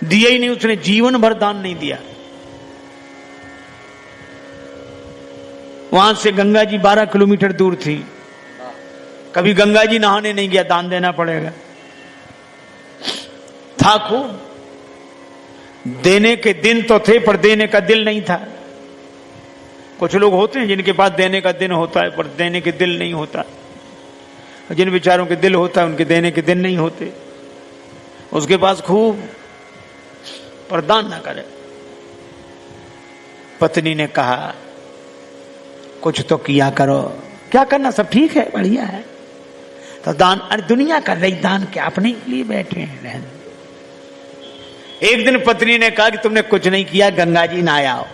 दिया ही नहीं, उसने जीवन भर दान नहीं दिया। वहां से गंगा जी 12 किलोमीटर दूर थी, कभी गंगा जी नहाने नहीं गया, दान देना पड़ेगा। था खूब, देने के दिन तो थे पर देने का दिल नहीं था। कुछ लोग होते हैं जिनके पास देने का दिन होता है पर देने के दिल नहीं होता, जिन बेचारों के दिल होता है उनके देने के दिन नहीं होते। उसके पास खूब पर दान ना करे। पत्नी ने कहा कुछ तो किया करो। क्या करना, सब ठीक है, बढ़िया है। तो दान, अरे दुनिया कर रही, दान क्या अपने लिए बैठे हैं। एक दिन पत्नी ने कहा कि तुमने कुछ नहीं किया, गंगा जी नहाया आओ।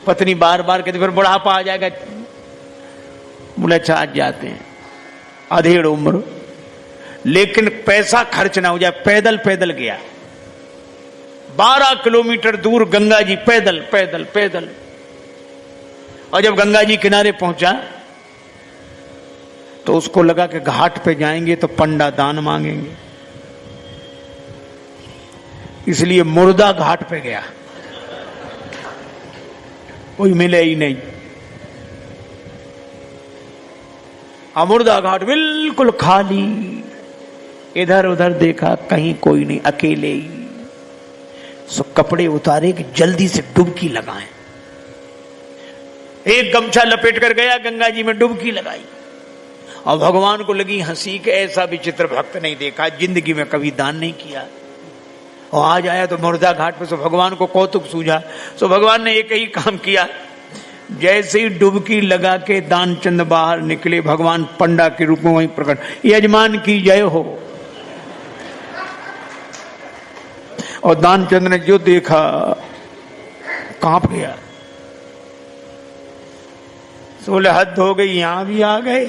पत्नी बार बार कहती फिर बुढ़ापा आ जाएगा। बोले अच्छा आज जाते हैं, अधेड़ उम्र, लेकिन पैसा खर्च ना हो जाए। पैदल पैदल गया 12 किलोमीटर दूर गंगा जी, पैदल पैदल पैदल। और जब गंगा जी किनारे पहुंचा तो उसको लगा कि घाट पे जाएंगे तो पंडा दान मांगेंगे, इसलिए मुर्दा घाट पे गया, कोई मिले ही नहीं। मुर्दा घाट बिल्कुल खाली, इधर उधर देखा कहीं कोई नहीं, अकेले ही। सो कपड़े उतारे कि जल्दी से डुबकी लगाएं। एक गमछा लपेट कर गया, गंगा जी में डुबकी लगाई और भगवान को लगी हंसी कि ऐसा विचित्र भक्त नहीं देखा, जिंदगी में कभी दान नहीं किया। और आज आया तो मुर्दा घाट पे, सो भगवान को कौतुक सूझा। सो भगवान ने एक ही काम किया, जैसे ही डुबकी लगा के दानचंद बाहर निकले, भगवान पंडा के रूप में वहीं प्रकट, यजमान की जय हो। और दानचंद ने जो देखा कांप गया। बोले हद हो गई, यहां भी आ गए,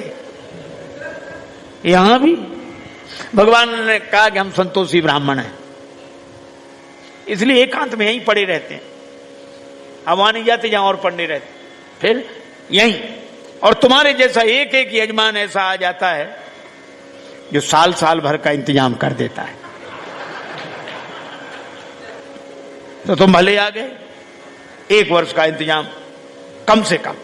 यहां भी। भगवान ने कहा कि हम संतोषी ब्राह्मण हैं, इसलिए एकांत में यहीं पड़े रहते हैं, अब वहां नहीं जाते जहां और पड़ने रहते, फिर यहीं। और तुम्हारे जैसा एक एक यजमान ऐसा आ जाता है जो साल साल भर का इंतजाम कर देता है। तो तुम भले आ गए, 1 वर्ष का इंतजाम कम से कम।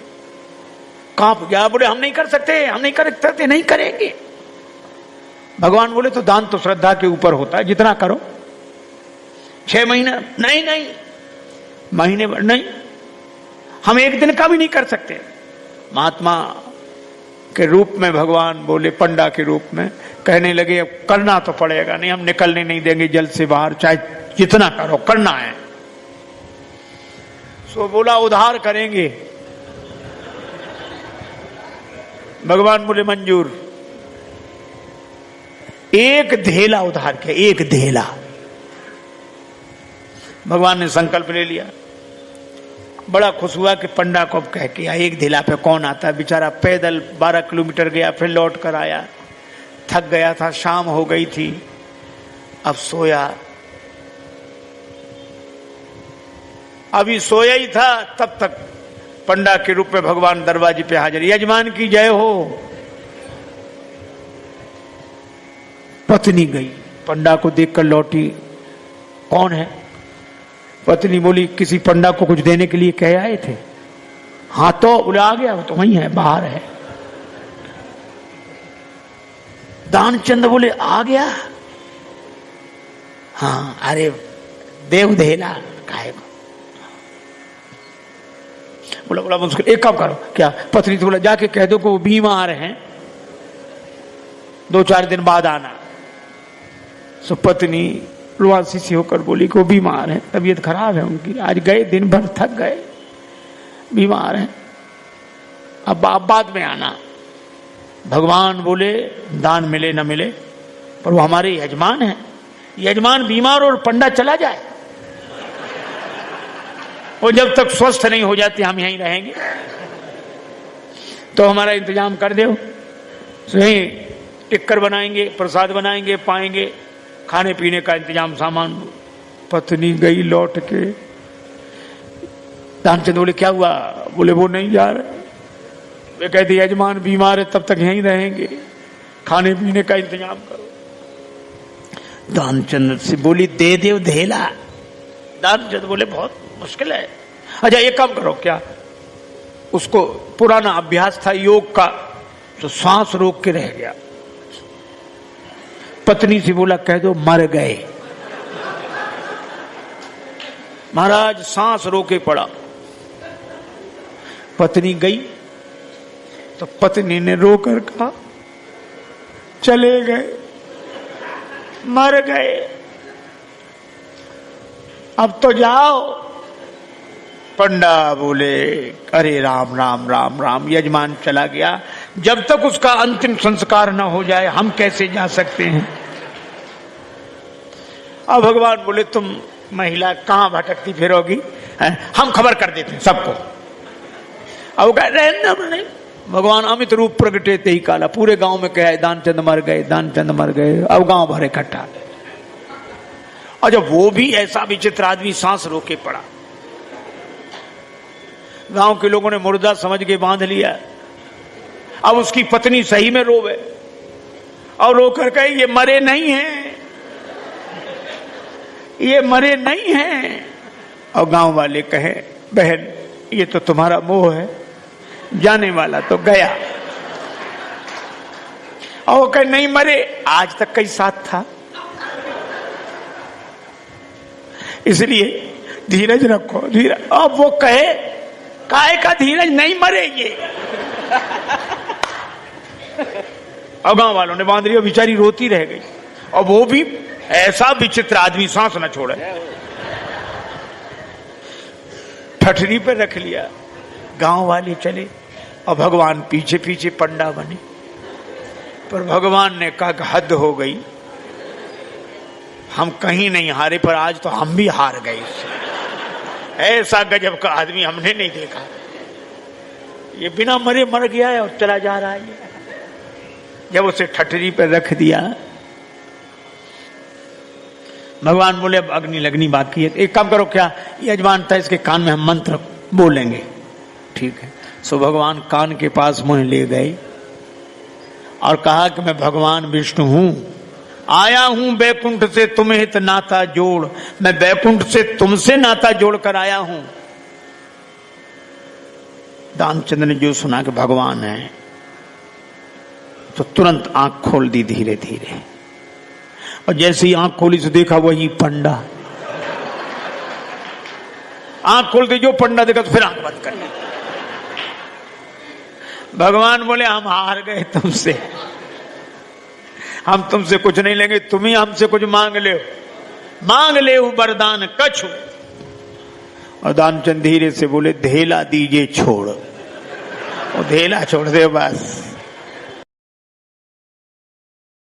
कांप गया, बोले हम नहीं कर सकते, हम नहीं कर सकते, नहीं करेंगे। भगवान बोले तो दान तो श्रद्धा के ऊपर होता है, जितना करो। 6 महीना नहीं, नहीं महीने भर नहीं, हम 1 दिन का भी नहीं कर सकते। महात्मा के रूप में भगवान बोले, पंडा के रूप में कहने लगे अब करना तो पड़ेगा, नहीं हम निकलने नहीं देंगे जल से बाहर, चाहे जितना करो करना है। सो बोला उधार करेंगे। भगवान बोले मंजूर। 1 धेला उधार किया, 1 धेला। भगवान ने संकल्प ले लिया। बड़ा खुश हुआ कि पंडा को अब कह के 1 धेला पे कौन आता है। बेचारा पैदल 12 किलोमीटर गया, फिर लौट कर आया, थक गया था, शाम हो गई थी, अब सोया। अभी सोया ही था तब तक पंडा के रूप में भगवान दरवाजे पे हाजिर, यजमान की जय हो। पत्नी गई, पंडा को देखकर लौटी, कौन है? पत्नी बोली किसी पंडा को कुछ देने के लिए कह आए थे। हाँ तो बोले आ गया, वो तो वहीं है, बाहर है। दानचंद बोले आ गया? हाँ, अरे देव धेला काहे को। बोला मुश्किल, एक काम करो। क्या? पत्नी तो बोला जाके कह दो कि वो बीमार हैं, 2-4 दिन बाद आना। सो पत्नी रुआसी सी होकर बोली कि वो बीमार है, तबीयत खराब है उनकी, आज गए दिन भर थक गए, बीमार है, अब आप बाद में आना। भगवान बोले दान मिले न मिले पर वो हमारे यजमान हैं, यजमान बीमार और पंडा चला जाए, वो जब तक स्वस्थ नहीं हो जाते हम यहीं रहेंगे, तो हमारा इंतजाम कर दो। यहीं टिक्कर बनाएंगे, प्रसाद बनाएंगे, पाएंगे, खाने पीने का इंतजाम, सामान। पत्नी गई लौट के। दानचंद बोले क्या हुआ? बोले वो नहीं जा रहे। वे कहते यजमान बीमार है, तब तक यहीं रहेंगे, खाने पीने का इंतजाम करो। दानचंद्र से बोली दे दे धेला। दानचंद्र बोले बहुत मुश्किल है। अच्छा एक काम करो, क्या उसको पुराना अभ्यास था योग का, तो सांस रोक के रह गया। पत्नी से बोला कह दो मर गए। महाराज सांस रोके पड़ा। पत्नी गई तो पत्नी ने रोकर कहा चले गए, मर गए, अब तो जाओ। पंडा बोले अरे राम राम राम राम, यजमान चला गया, जब तक उसका अंतिम संस्कार न हो जाए हम कैसे जा सकते हैं। अब भगवान बोले तुम महिला कहां भटकती फिरोगी, हम खबर कर देते हैं सबको। अब कह रहे भगवान अमित रूप प्रगटे ते ही काला, पूरे गांव में कहा दानचंद मर गए, दानचंद मर गए। अब गांव भर इकट्ठा। और जब वो भी ऐसा विचित्र आदमी सांस रोके पड़ा, गांव के लोगों ने मुर्दा समझ के बांध लिया। अब उसकी पत्नी सही में रोवे और रोकर कहे ये मरे नहीं हैं, ये मरे नहीं हैं। और गांव वाले कहे बहन ये तो तुम्हारा मोह है, जाने वाला तो गया। और वो कहे नहीं मरे, आज तक कई साथ था, इसलिए धीरज रखो धीरज। अब वो कहे काहे का धीरज, नहीं मरे ये। और गांव वालों ने बांध लिया, बेचारी रोती रह गई। और वो भी ऐसा विचित्र आदमी सांस न छोड़े, ठठरी पे रख लिया। गांव वाले चले और भगवान पीछे पीछे पंडा बने। पर भगवान ने कहा कि हद हो गई, हम कहीं नहीं हारे पर आज तो हम भी हार गए। ऐसा गजब का आदमी हमने नहीं देखा। ये बिना मरे मर गया है और चला जा रहा है। जब उसे ठठरी पर रख दिया, भगवान बोले अब अग्नि लगनी बाकी है। एक काम करो, क्या यजमान था इसके कान में हम मंत्र बोलेंगे, ठीक है। सो भगवान कान के पास मुंह ले गए और कहा कि मैं भगवान विष्णु हूं, आया हूं बैकुंठ से तुम्हें हित नाता जोड़, मैं बैकुंठ से तुमसे नाता जोड़कर आया हूं। दानचंद्र ने जो सुना कि भगवान है तो तुरंत आंख खोल दी धीरे धीरे। और जैसे ही आंख खोली तो देखा वही पंडा। आंख खोलते जो पंडा देखा तो फिर आंख बंद कर ली। भगवान बोले हम हार गए तुमसे, हम तुमसे कुछ नहीं लेंगे, तुम ही हमसे कुछ मांग ले वरदान कछु। और दानचंद धीरे से बोले धेला दीजिए छोड़, और धेला छोड़ दे बस।